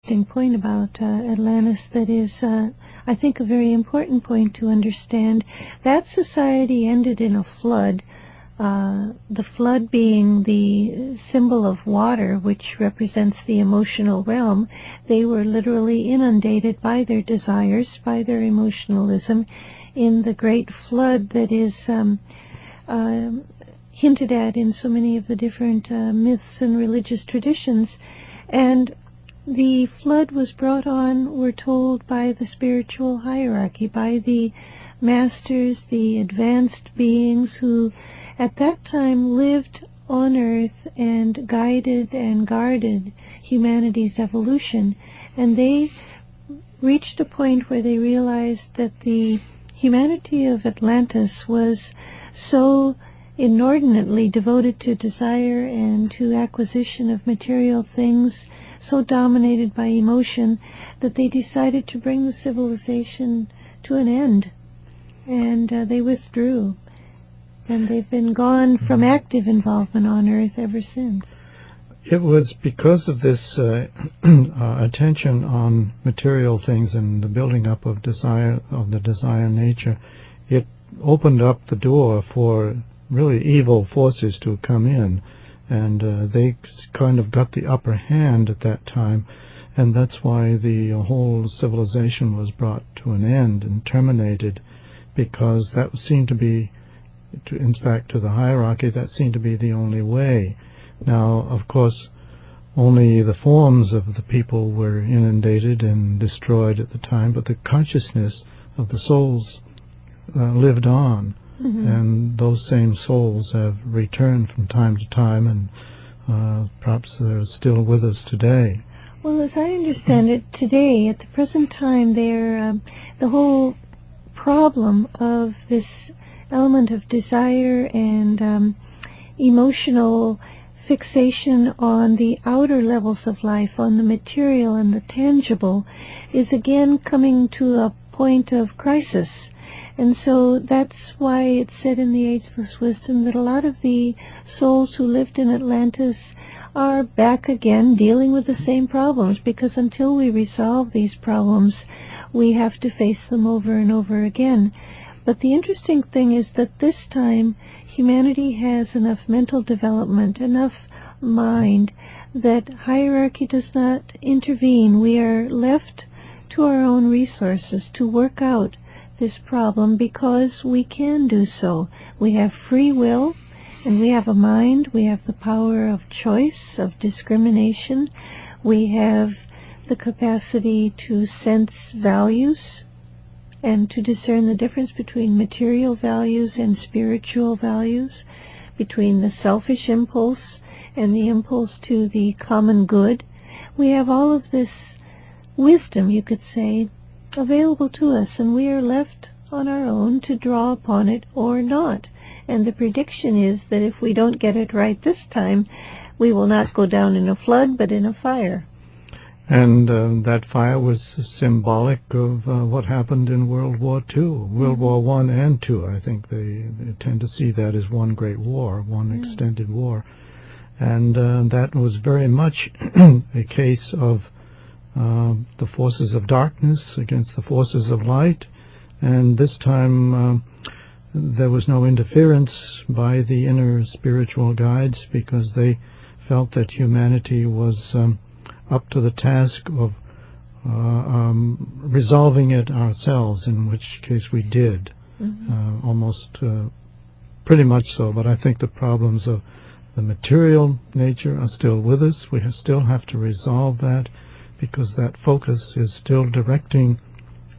Point about Atlantis that is, I think, a very important point to understand. That society ended in a flood, the flood being the symbol of water, which represents the emotional realm. They were literally inundated by their desires, by their emotionalism, in the great flood that is hinted at in so many of the different myths and religious traditions. And the flood was brought on, we're told, by the spiritual hierarchy, by the masters, the advanced beings who at that time lived on Earth and guided and guarded humanity's evolution. And they reached a point where they realized that the humanity of Atlantis was so inordinately devoted to desire and to acquisition of material things, so dominated by emotion, that they decided to bring the civilization to an end. And they withdrew. And they've been gone from active involvement on Earth ever since. It was because of this attention on material things and the building up of desire, of the desire nature, it opened up the door for really evil forces to come in. And they kind of got the upper hand at that time, and that's why the whole civilization was brought to an end and terminated, because that seemed to be, in fact, to the hierarchy, that seemed to be the only way. Now, of course, only the forms of the people were inundated and destroyed at the time, but the consciousness of the souls lived on. Mm-hmm. And those same souls have returned from time to time, and perhaps they're still with us today. Well, as I understand it, today, at the present time, they're the whole problem of this element of desire and emotional fixation on the outer levels of life, on the material and the tangible, is again coming to a point of crisis. And so that's why it's said in the Ageless Wisdom that a lot of the souls who lived in Atlantis are back again dealing with the same problems, because until we resolve these problems, we have to face them over and over again. But the interesting thing is that this time humanity has enough mental development, enough mind, that hierarchy does not intervene. We are left to our own resources to work out this problem, because we can do so. We have free will, and we have a mind. We have the power of choice, of discrimination. We have the capacity to sense values and to discern the difference between material values and spiritual values, between the selfish impulse and the impulse to the common good. We have all of this wisdom, you could say, available to us, and we are left on our own to draw upon it or not. And the prediction is that if we don't get it right this time, we will not go down in a flood, but in a fire. And that fire was symbolic of what happened in World War II, World War I and II. I think they tend to see that as one great war, one extended war. And that was very much a case of the forces of darkness against the forces of light, and this time there was no interference by the inner spiritual guides, because they felt that humanity was up to the task of resolving it ourselves, in which case we did, almost pretty much so. But I think the problems of the material nature are still with us. We still have to resolve that, because that focus is still directing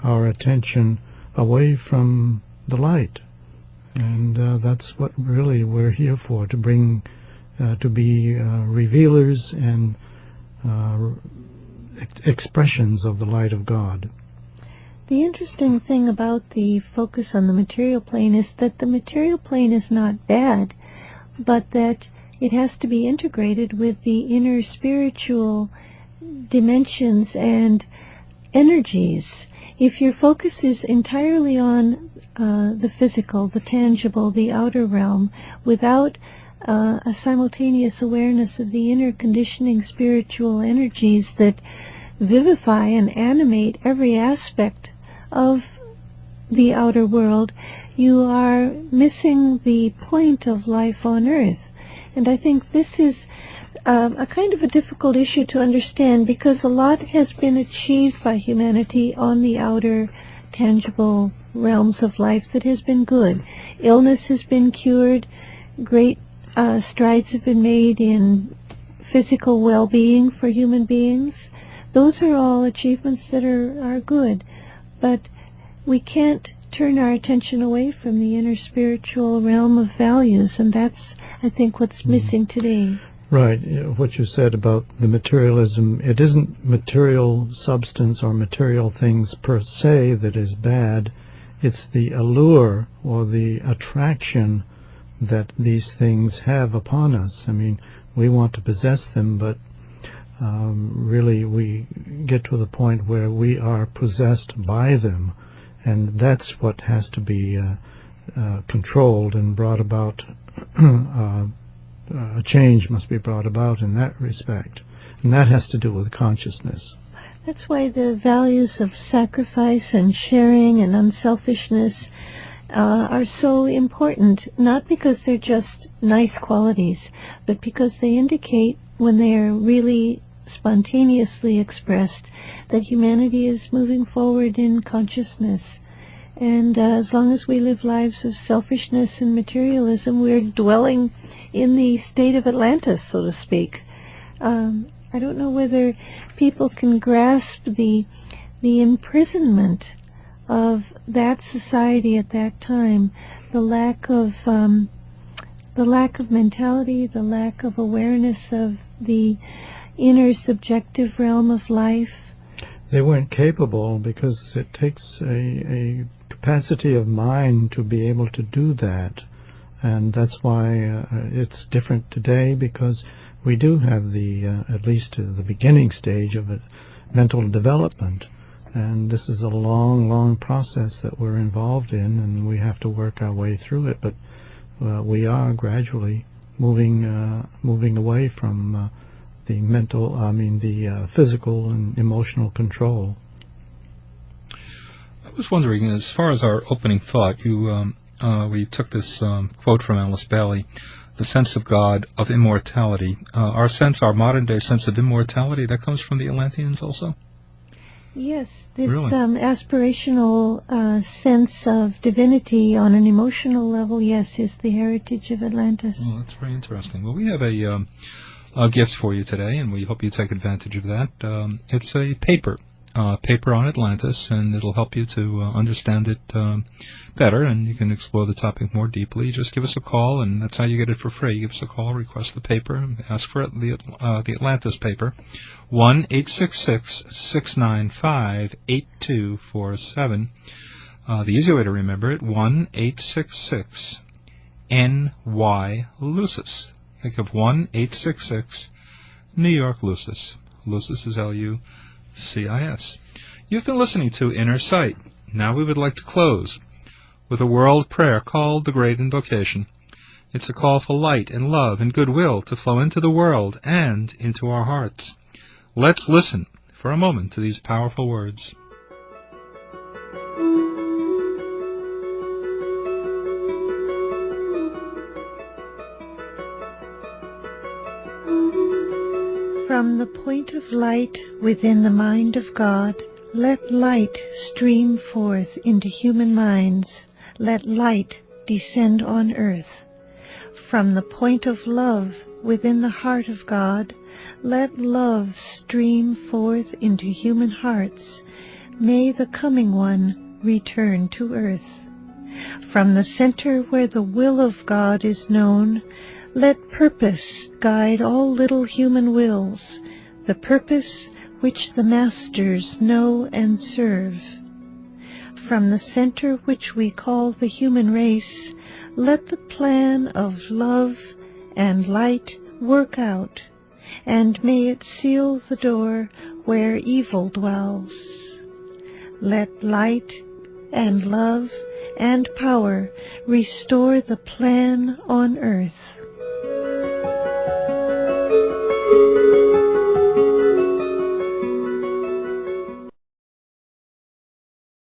our attention away from the light. And that's what really we're here for, to bring, to be revealers and expressions of the light of God. The interesting thing about the focus on the material plane is that the material plane is not bad, but that it has to be integrated with the inner spiritual dimensions and energies. If your focus is entirely on the physical, the tangible, the outer realm, without a simultaneous awareness of the inner conditioning spiritual energies that vivify and animate every aspect of the outer world, you are missing the point of life on Earth. And I think this is a kind of a difficult issue to understand, because a lot has been achieved by humanity on the outer tangible realms of life that has been good. Illness has been cured. Great strides have been made in physical well-being for human beings. Those are all achievements that are good. But we can't turn our attention away from the inner spiritual realm of values, and that's, I think, what's missing today. Right. What you said about the materialism, it isn't material substance or material things per se that is bad. It's the allure or the attraction that these things have upon us. I mean, we want to possess them, but really we get to the point where we are possessed by them, and that's what has to be controlled and brought about. A change must be brought about in that respect, and that has to do with consciousness. That's why the values of sacrifice and sharing and unselfishness are so important, not because they're just nice qualities, but because they indicate, when they are really spontaneously expressed, that humanity is moving forward in consciousness. And as long as we live lives of selfishness and materialism, we're dwelling in the state of Atlantis, so to speak. I don't know whether people can grasp the imprisonment of that society at that time, the lack of mentality, the lack of awareness of the inner subjective realm of life. They weren't capable, because it takes a capacity of mind to be able to do that, and that's why it's different today, because we do have the at least the beginning stage of a mental development, and this is a long process that we're involved in, and we have to work our way through it, but we are gradually moving away from the mental, the physical and emotional control. I was wondering, as far as our opening thought, we took this quote from Alice Bailey, the sense of God, of immortality. Our modern-day sense of immortality, that comes from the Atlanteans also? Yes, this really? Aspirational sense of divinity on an emotional level, yes, is the heritage of Atlantis. Well, that's very interesting. Well, we have a gift for you today, and we hope you take advantage of that. It's a paper on Atlantis, and it'll help you to understand it better, and you can explore the topic more deeply. Just give us a call, and that's how you get it for free. Give us a call, request the paper, ask for the Atlantis paper, 1-866-695-8247. The easy way to remember it, 1-866-NY-Lucis. Think of 1-866 New York Lucis. Lucis is L-U-C-I-S. You've been listening to Inner Sight. Now we would like to close with a world prayer called the Great Invocation. It's a call for light and love and goodwill to flow into the world and into our hearts. Let's listen for a moment to these powerful words. From the point of light within the mind of God, let light stream forth into human minds. Let light descend on earth. From the point of love within the heart of God, let love stream forth into human hearts. May the coming one return to earth. From the center where the will of God is known, let purpose guide all little human wills, the purpose which the masters know and serve. From the center which we call the human race, let the plan of love and light work out, and may it seal the door where evil dwells. Let light and love and power restore the plan on earth.